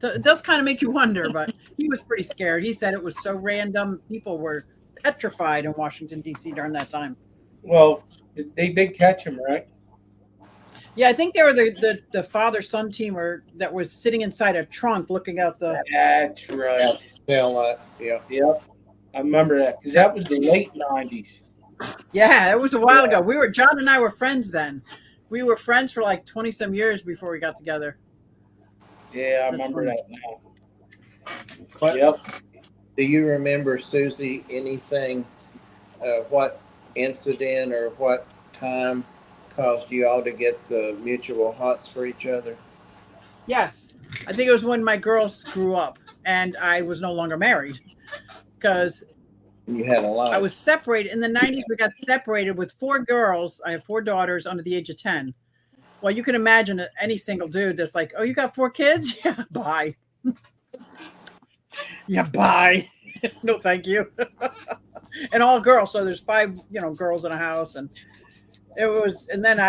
It does kind of make you wonder, but he was pretty scared. He said it was so random. People were petrified in Washington, D.C. during that time. Well, they did catch him, right? Yeah, I think they were the father-son teamer that was sitting inside a trunk looking out the... That's right. Yeah. Yep. I remember that because that was the late 90s. Yeah, it was a while ago. John and I were friends then. We were friends for like 20-some years before we got together. Yeah, I That's remember funny. that now. What, Yep. do you remember, Susie, anything, what incident or what time caused you all to get the mutual hots for each other? Yes. I think it was when my girls grew up and I was no longer married because You had a lot. I was separated. In the 90s, we got separated with 4 girls. I have 4 daughters under the age of 10. Well, you can imagine any single dude that's like, oh, you got 4 kids? Yeah, bye. Yeah, bye. No, thank you. And all girls. So there's 5, girls in a house. And and then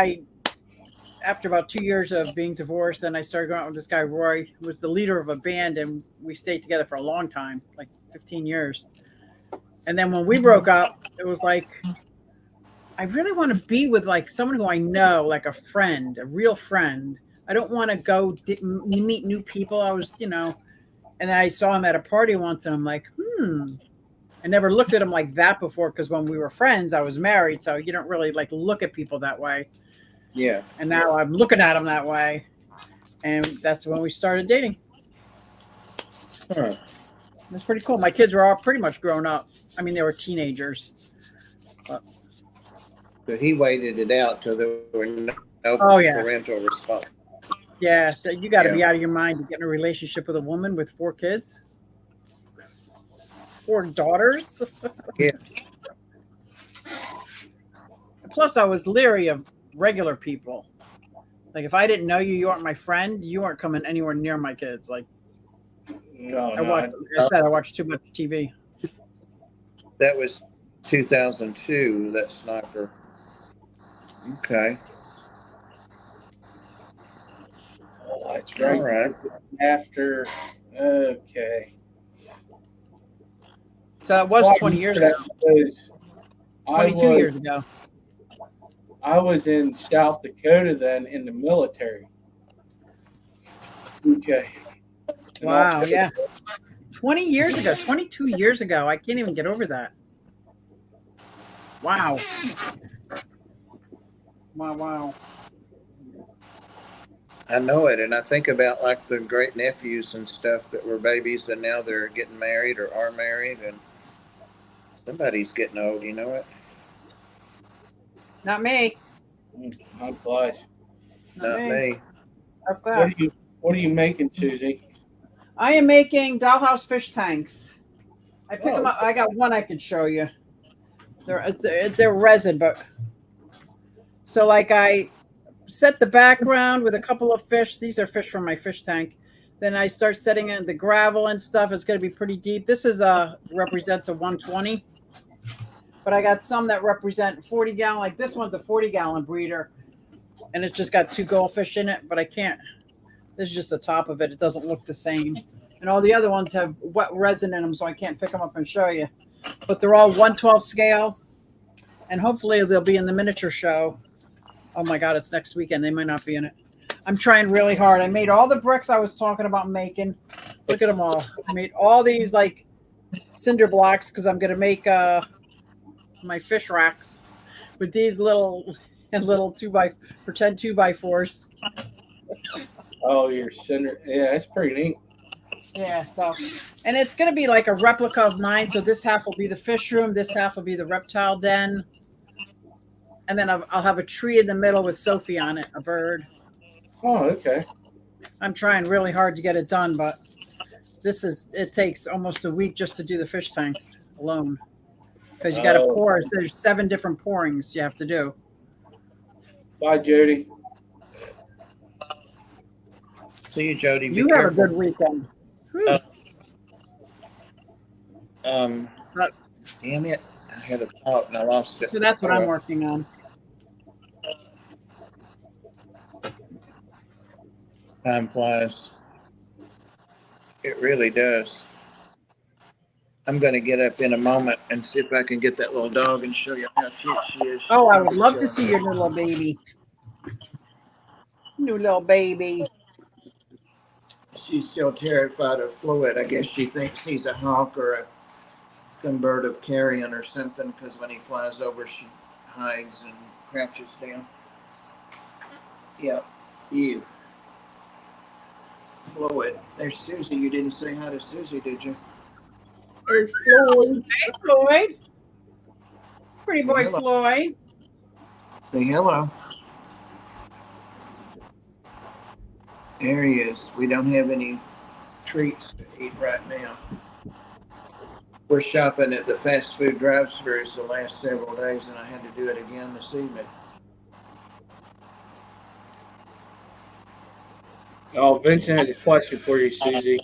after about 2 years of being divorced, then I started going out with this guy, Roy, who was the leader of a band. And we stayed together for a long time, like 15 years. And then when we broke up, it was like, I really want to be with like someone who I know, like a friend, a real friend. I don't want to go meet new people. I was, and then I saw him at a party once and I'm like, I never looked at him like that before because when we were friends, I was married. So you don't really like look at people that way. Yeah. And now I'm looking at him that way. And that's when we started dating. Huh. It's pretty cool. My kids were all pretty much grown up. I mean, they were teenagers. So he waited it out till there were no Oh, yeah. parental response. Yeah, so you got to Yeah. be out of your mind to get in a relationship with a woman with 4 kids, 4 daughters. Yeah. Plus, I was leery of regular people. Like, if I didn't know you, you weren't my friend, you weren't coming anywhere near my kids. Like, No, I watched too much TV. That was 2002, that sniper. Okay. Oh, that's right. All right. After, okay. So that was 20 years ago. 22 years ago. I was in South Dakota then in the military. Okay. Wow, yeah. 20 years ago, 22 years ago. I can't even get over that. Wow. Wow. I know it, and I think about like the great nephews and stuff that were babies and now they're getting married or are married, and somebody's getting old, you know it? Not me. I'm close. Not me. That's that. What are you making, Susie? I am making dollhouse fish tanks. I pick them up. I got one I can show you. They're resin, but so like I set the background with a couple of fish. These are fish from my fish tank. Then I start setting in the gravel and stuff. It's going to be pretty deep. This is represents a 120, but I got some that represent 40 gallon. Like this one's a 40-gallon breeder, and it's just got 2 goldfish in it. But I can't. This is just the top of it. It doesn't look the same. And all the other ones have wet resin in them, so I can't pick them up and show you. But they're all 1/12 scale, and hopefully they'll be in the miniature show. Oh my God, it's next weekend. They might not be in it. I'm trying really hard. I made all the bricks I was talking about making. Look at them all. I made all these like cinder blocks because I'm going to make my fish racks with these little pretend 2x4s. Oh, your cinder. Yeah, that's pretty neat. Yeah, so, and it's going to be like a replica of mine. So this half will be the fish room. This half will be the reptile den. And then I'll have a tree in the middle with Sophie on it, a bird. Oh, okay. I'm trying really hard to get it done, but it takes almost a week just to do the fish tanks alone. Because you got to pour. There's 7 different pourings you have to do. Bye, Jody. See you, Jody. You have a good weekend. Damn it. I had a thought and I lost it. So that's what I'm working on. Time flies. It really does. I'm going to get up in a moment and see if I can get that little dog and show you how cute she is. Oh, I would love to see your little baby. New little baby. She's still terrified of Floyd. I guess she thinks he's a hawk or some bird of carrion or something, because when he flies over, she hides and crouches down. Yep, you. Floyd. There's Susie. You didn't say hi to Susie, did you? There's Floyd. Hey, Floyd. Pretty boy, Hello. Floyd. Say hello. There he is. We don't have any treats to eat right now. We're shopping at the fast food drive-thrus the last several days, and I had to do it again this evening. Oh, Vincent has a question for you, Susie.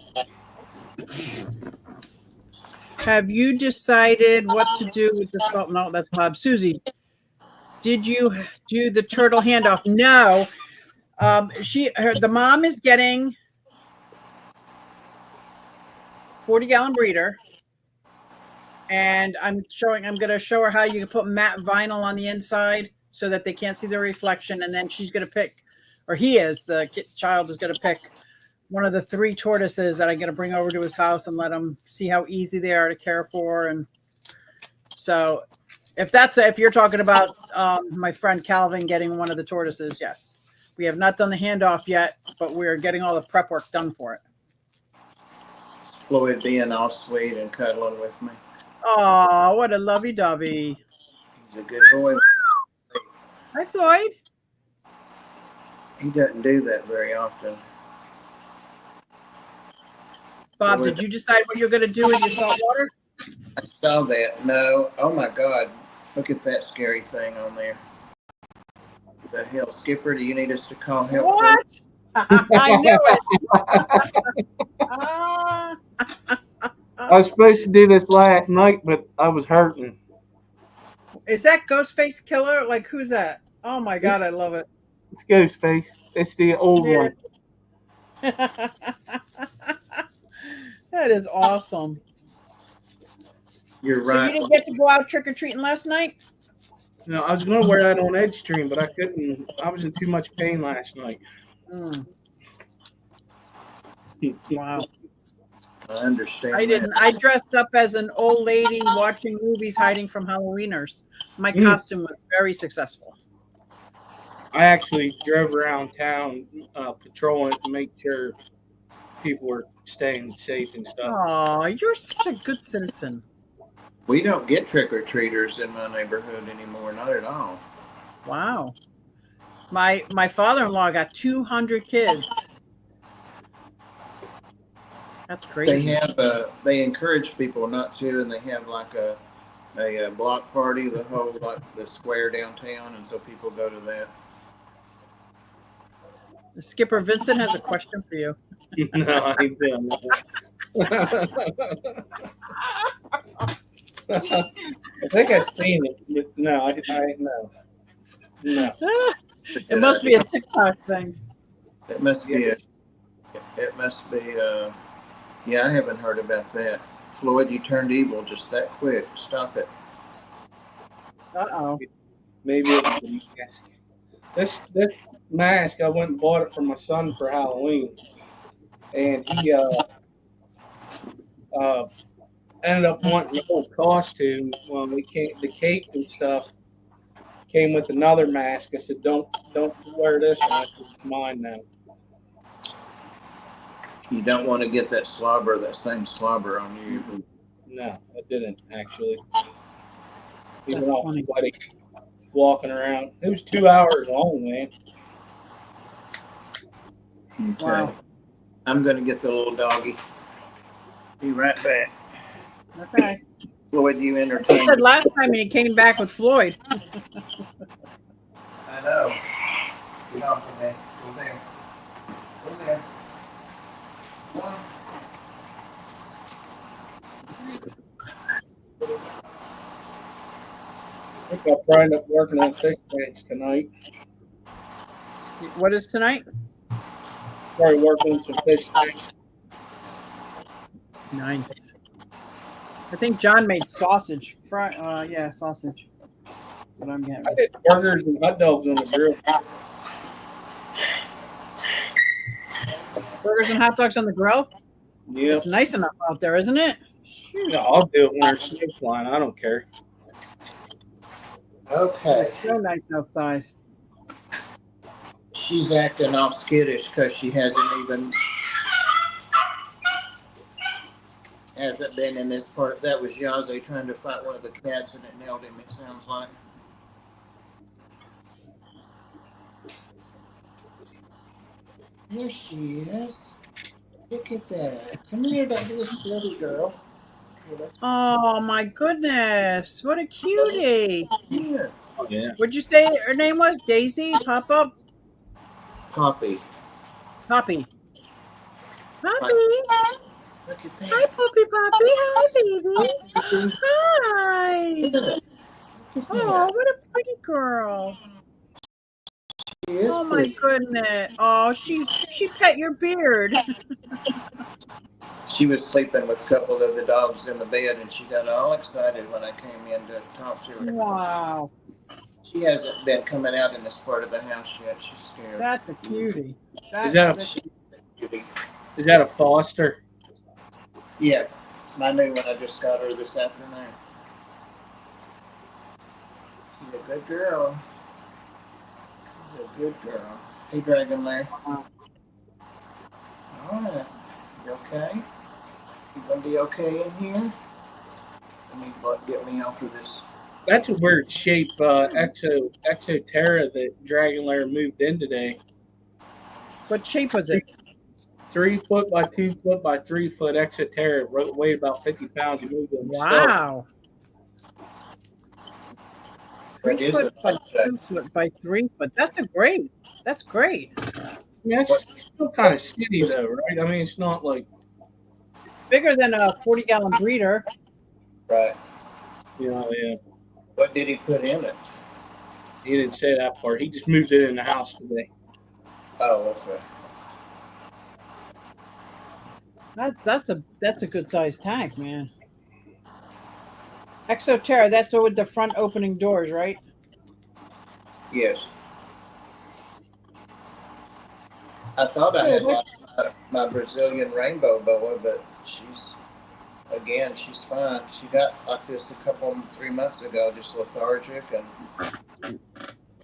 Have you decided what to do with the salt? No, that's Bob. Susie, did you do the turtle handoff? No. The mom is getting 40-gallon breeder. And I'm going to show her how you can put matte vinyl on the inside so that they can't see the reflection. And then she's going to pick, or the child is going to pick one of the 3 tortoises that I'm going to bring over to his house and let him see how easy they are to care for. And so if you're talking about my friend Calvin getting one of the tortoises, yes. We have not done the handoff yet, but we're getting all the prep work done for it. It's Floyd being all sweet and cuddling with me. Oh, what a lovey-dovey. He's a good boy. Hi, Floyd. He doesn't do that very often. Bob, did you decide what you're going to do with your salt water? I saw that. No. Oh my God. Look at that scary thing on there. The hell, Skipper, do you need us to call help? What? I knew it. I was supposed to do this last night, but I was hurting. Is that Ghostface Killer? Like, who's that? Oh my God, I love it. It's Ghostface. It's the old one. That is awesome. You're So right. you didn't get to go out trick-or-treating last night? No, I was going to wear that on Edge Stream, but I couldn't. I was in too much pain last night. Wow. I understand. I didn't. I dressed up as an old lady watching movies, hiding from Halloweeners. My costume was very successful. I actually drove around town patrolling it to make sure people were staying safe and stuff. Oh, you're such a good citizen. We don't get trick-or-treaters in my neighborhood anymore. Not at all. Wow. My father-in-law got 200 kids. That's crazy. They encourage people not to, and they have like a block party, the whole like the square downtown, and so people go to that. Skipper Vincent has a question for you. No, I ain't doing that. I think I've seen it, but no, I no. It must be a TikTok thing. It must be It must be. Yeah, I haven't heard about that. Floyd, you turned evil just that quick. Stop it. Uh-oh. Maybe it was a mask. This mask, I went and bought it for my son for Halloween, and he ended up wanting the whole costume. Well, the cape and stuff came with another mask. I said, "Don't wear this one. I said, it's mine now." You don't want to get that same slobber on you. No, I didn't actually. He went all sweaty, walking around. It was 2 hours long, man. Okay. Wow. I'm going to get the little doggy. Be right back. Okay. Floyd, you He entertain said me. last time he came back with Floyd. I know. Get off of that. Go there. Go there. Come on. I think I'll probably end up working on fish tanks tonight. What is tonight? Probably working on some fish tanks. Nice. I think John made sausage. Yeah, sausage. What I'm getting. I did burgers and hot dogs on the grill. Burgers and hot dogs on the grill? Yeah. It's nice enough out there, isn't it? No, I'll do it when there's snow flying. I don't care. Okay. It's so nice outside. She's acting all skittish because she hasn't been in this part. That was Yazzie trying to fight one of the cats and it nailed him, it sounds like. There she is. Look at that. Come here, that little bloody girl. Oh my goodness. What a cutie. Here. Oh, yeah. What'd you say her name was? Daisy? Pop up? Poppy. Poppy. Poppy. Look at that. Hi, Poppy Poppy. Hi, baby. Hi. Look at that. Oh, what a pretty girl. She is Oh my pretty. goodness. Oh, she pet your beard. She was sleeping with a couple of the dogs in the bed and she got all excited when I came in to talk to her. Wow. She hasn't been coming out in this part of the house yet. She's scared. That's a cutie. Is that a Foster? Yeah, it's my new one. I just got her this afternoon. She's a good girl. She's a good girl. Hey, Dragon Lair. Wow. All right. You okay? You gonna be okay in here? Let me get me off of this. That's a weird shape, Exoterra that Dragon Lair moved in today. What shape was it? 3 foot by 2 foot by 3 foot Exoterra, weighed about 50 pounds. He moved it himself. Wow. That 3 is a foot by nice shape. 2 foot by 3 foot. That's a great. That's great. Yeah, What? it's still kind of skinny though, right? I mean, it's not like Bigger than a 40-gallon breeder. Right. yeah. What did he put in it? He didn't say that part. He just moved it in the house today. Oh, okay. That's a good sized tank, man. Exoterra, that's the with the front opening doors, right? Yes. I thought I had lost my Brazilian rainbow boa, but she's fine. She got like this 3 months ago, just lethargic, and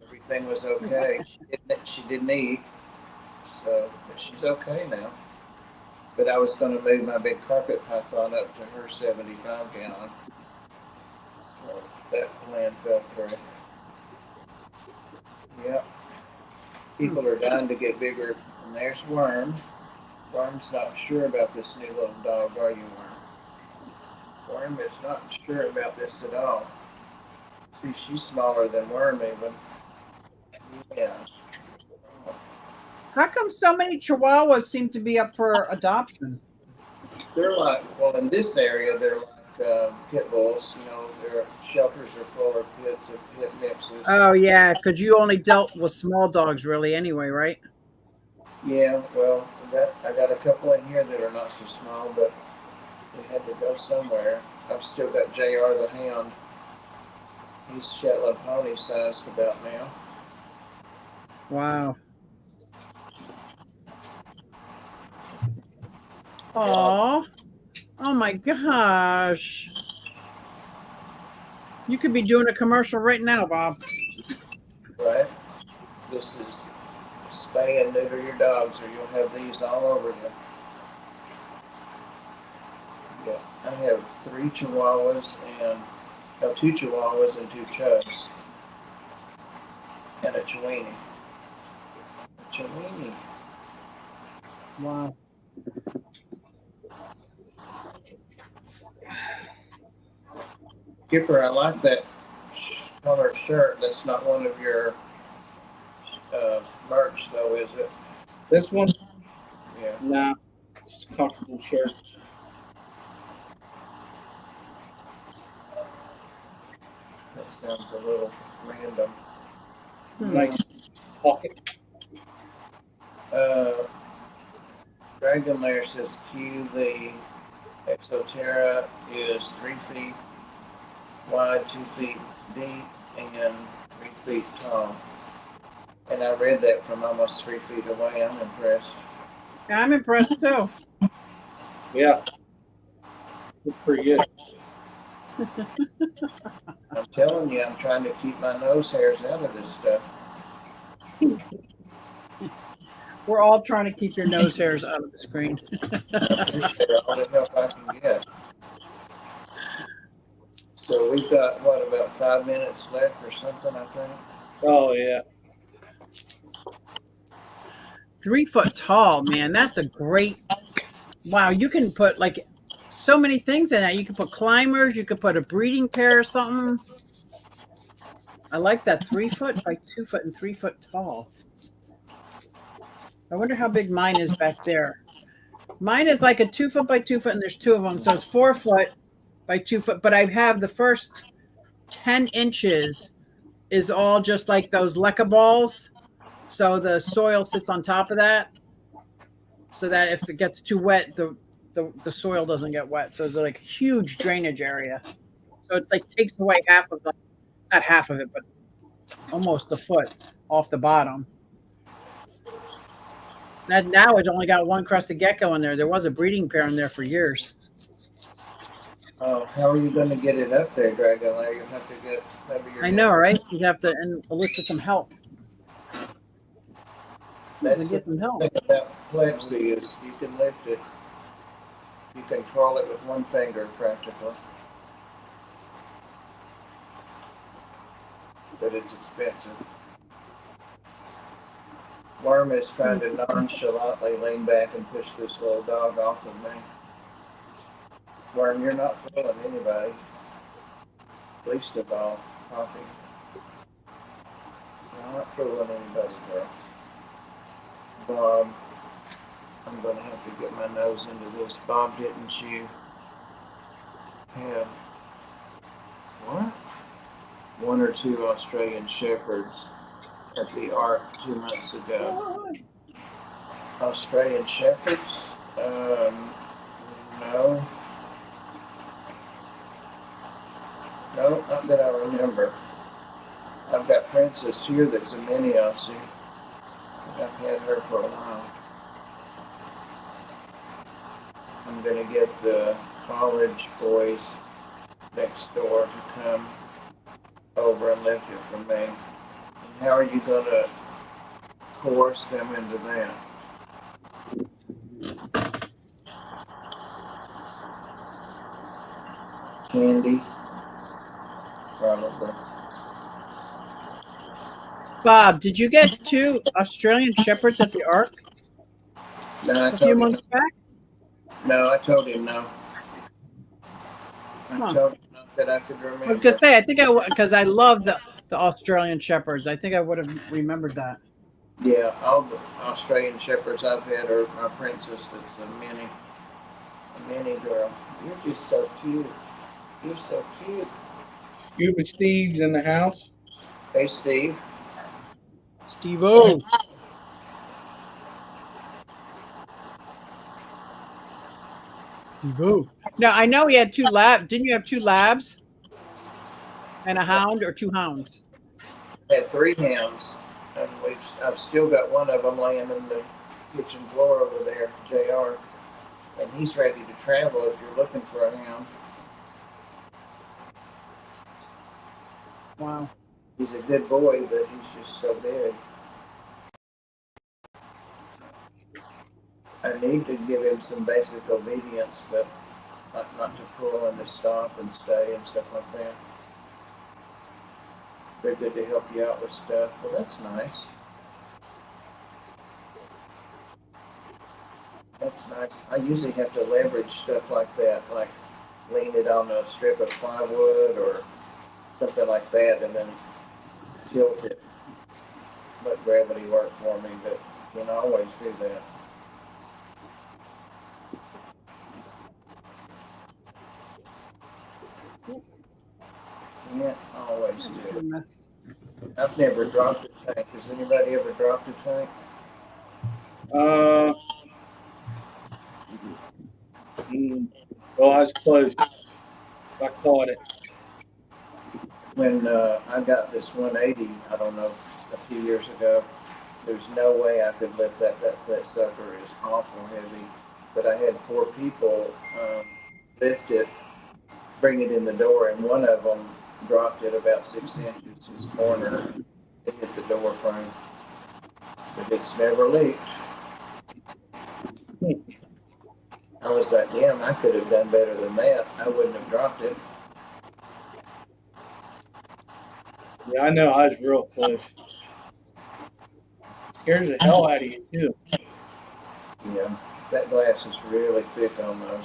everything was okay. She didn't eat, so but she's okay now. But I was going to move my big carpet python up to her 75-gallon. So that plan fell through. Yep. People are dying to get bigger. And there's Worm. Worm's not sure about this new little dog, are you, Worm? Worm is not sure about this at all. See, she's smaller than Worm even. Yeah. How come so many Chihuahuas seem to be up for adoption? They're like, well, in this area, they're like pit bulls. You know, their shelters are full of pits and pit mixes. Oh yeah, because you only dealt with small dogs, really, anyway, right? Yeah, well, I got a couple in here that are not so small, but they had to go somewhere. I've still got JR the Hound. He's Shetland pony sized about now. Wow. Oh, oh my gosh! You could be doing a commercial right now, Bob. Right? This is spay and neuter your dogs, or you'll have these all over you. Yeah, I have 3 Chihuahuas and 2 Chihuahuas and 2 Chugs, and a Chiweenie. A Chiweenie. Wow. Kipper, I like that color shirt. That's not one of your merch, though, is it? This one, Yeah. nah, it's a comfortable shirt. That sounds a little random. Nice pocket. Dragon Lair says Q, the Exoterra is 3 feet wide, 2 feet deep, and 3 feet tall. And I read that from almost 3 feet away. I'm impressed. I'm impressed too. Yeah, it's pretty good. I'm telling you, I'm trying to keep my nose hairs out of this stuff. We're all trying to keep your nose hairs out of the screen. I appreciate all the help I can get. So we've got, what, about 5 minutes left or something, I think? Oh yeah. 3 foot tall, man. That's a great. Wow, you can put like so many things in that. You could put climbers. You could put a breeding pair or something. I like that 3 foot by 2 foot and 3 foot tall. I wonder how big mine is back there. Mine is like a 2 foot by 2 foot, and there's 2 of them, so it's 4 foot by 2 foot. But I have the first 10 inches is all just like those leca balls. So the soil sits on top of that, so that if it gets too wet, the soil doesn't get wet. So it's like a huge drainage area. So it like takes away half of the, not half of it, but almost a foot off the bottom. Now it's only got one crested gecko in there. There was a breeding pair in there for years. Oh, how are you going to get it up there, Dragon Lair? You'll have to get maybe your. I know, right? You have to enlist some help. That's the get some help. thing about plexi is you can lift it. You control it with one finger practically. But it's expensive. Worm is trying to nonchalantly lean back and push this little dog off of me. Worm, you're not fooling anybody. Least of all, Poppy. You're not fooling anybody, girl. Bob, I'm going to have to get my nose into this. Bob, didn't you have what? One or two Australian Shepherds at the Ark 2 months ago? Australian Shepherds? No. No, not that I remember. I've got Princess here that's a mini Aussie. I've had her for a while. I'm going to get the college boys next door to come over and lift it for me. And how are you going to coerce them into that? Candy? Probably. Bob, did you get 2 Australian Shepherds at the Ark No, I a few told him. months back? No, I told him no. I Huh. told him not that I could I was remember. gonna say, I think because I love the Australian Shepherds. I think I would have remembered that. Yeah, all the Australian Shepherds I've had are my Princess that's a mini girl. You're just so cute. You're so cute. Scuba Steve's in the house. Hey, Steve. Steve-O. Steve-O. Now, I know he had 2 labs. Didn't you have 2 labs? And a hound or 2 hounds? Had 3 hounds, and I've still got one of them laying in the kitchen floor over there, JR, and he's ready to travel if you're looking for a hound. Wow. He's a good boy, but he's just so big. I need to give him some basic obedience, but not to pull and to stop and stay and stuff like that. They're good to help you out with stuff. Well, that's nice. That's nice. I usually have to leverage stuff like that, like lean it on a strip of plywood or something like that, and then tilt it. Let gravity work for me, but you can always do that. Can't always do it. I've never dropped a tank. Has anybody ever dropped a tank? Well, I was close. I caught it. When I got this 180, I don't know, a few years ago, there's no way I could lift that. That sucker is awful heavy. But I had 4 people lift it, bring it in the door, and one of them dropped it about 6 inches. His corner, it hit the door frame. But it's never leaked. I was like, damn, I could have done better than that. I wouldn't have dropped it. Yeah, I know. I was real close. Scares the hell out of you too. Yeah, that glass is really thick on those.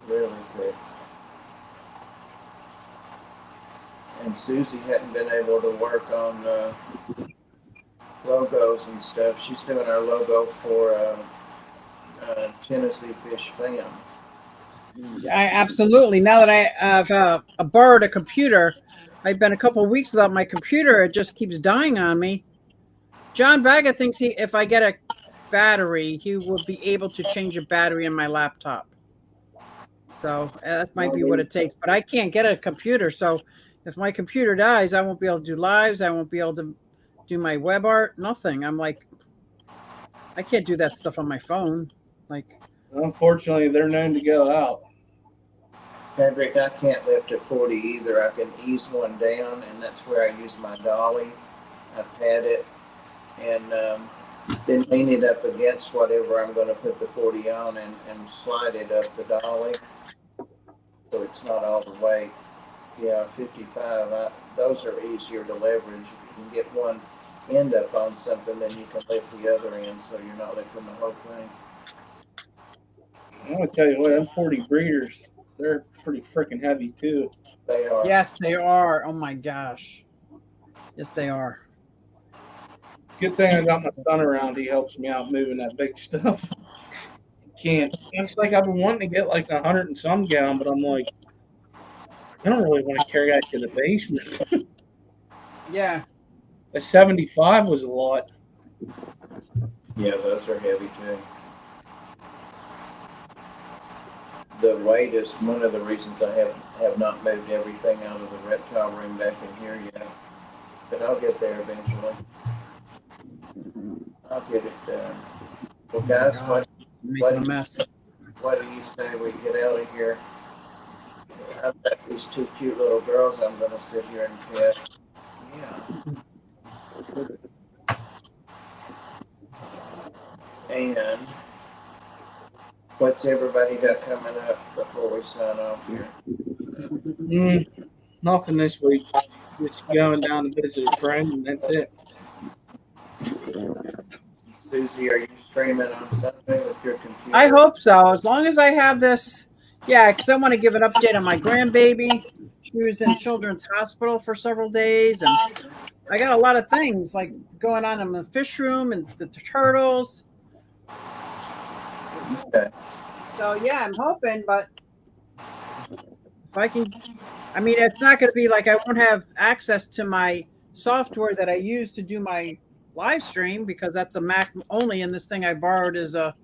Really thick. And Susie hadn't been able to work on logos and stuff. She's doing our logo for Tennessee Fish Fan. I absolutely. Now that I have borrowed a computer, I've been a couple of weeks without my computer. It just keeps dying on me. John Baga thinks if I get a battery, he will be able to change a battery in my laptop. So that might be what it takes. But I can't get a computer. So if my computer dies, I won't be able to do lives. I won't be able to do my web art. Nothing. I'm like, I can't do that stuff on my phone. Like, Unfortunately, they're known to go out. Cedric, I can't lift a 40 either. I can ease one down, and that's where I use my dolly. I pat it, and then lean it up against whatever I'm going to put the 40 on, and slide it up the dolly so it's not all the weight. Yeah, 55. Those are easier to leverage. If you can get one end up on something, then you can lift the other end, so you're not lifting the whole thing. I'm gonna tell you what, them 40 breeders, they're pretty freaking heavy too. They are. Yes, they are. Oh my gosh. Yes, they are. Good thing I got my son around. He helps me out moving that big stuff. Can't. It's like I've been wanting to get like 100 and some gallon, but I'm like, I don't really want to carry that to the basement. Yeah. A 75 was a lot. Yeah, those are heavy too. The weight is one of the reasons I have not moved everything out of the reptile room back in here yet. But I'll get there eventually. I'll get it done. Well, guys, God, making a mess. what do you say we get out of here? I've got these two cute little girls I'm going to sit here and pet. Yeah. And what's everybody got coming up before we sign off here? Nothing this week. Just going down to visit a friend, and that's it. Susie, are you streaming on Sunday with your computer? I hope so. As long as I have this. Yeah, because I want to give an update on my grandbaby. She was in Children's Hospital for several days, and I got a lot of things like going on in the fish room and the turtles. Okay. So yeah, I'm hoping, but if I can, I mean, it's not going to be like I won't have access to my software that I use to do my live stream because that's a Mac only, and this thing I borrowed is a,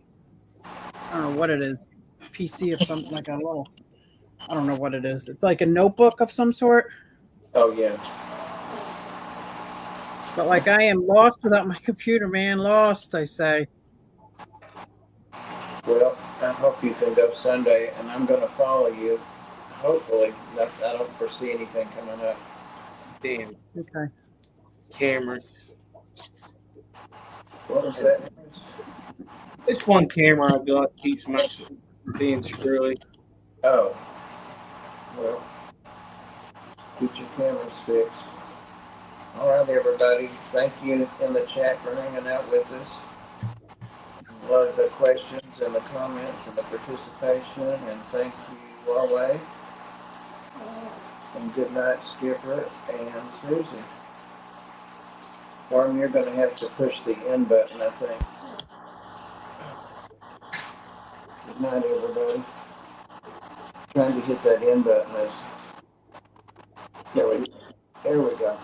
I don't know what it is, PC of some, like a little, I don't know what it is. It's like a notebook of some sort. Oh, yeah. But like I am lost without my computer, man. Lost, I say. Well, I hope you can go Sunday, and I'm going to follow you. Hopefully. I don't foresee anything coming up. Damn. Okay. Cameras. What was that? This one camera I've got keeps being squirrely. Oh. Well, get your cameras fixed. All right, everybody. Thank you in the chat for hanging out with us. Love the questions and the comments and the participation. And thank you, Huawei. And good night, Skipper and Susie. Worm, you're going to have to push the end button, I think. Good night, everybody. Trying to hit that end button. There we go.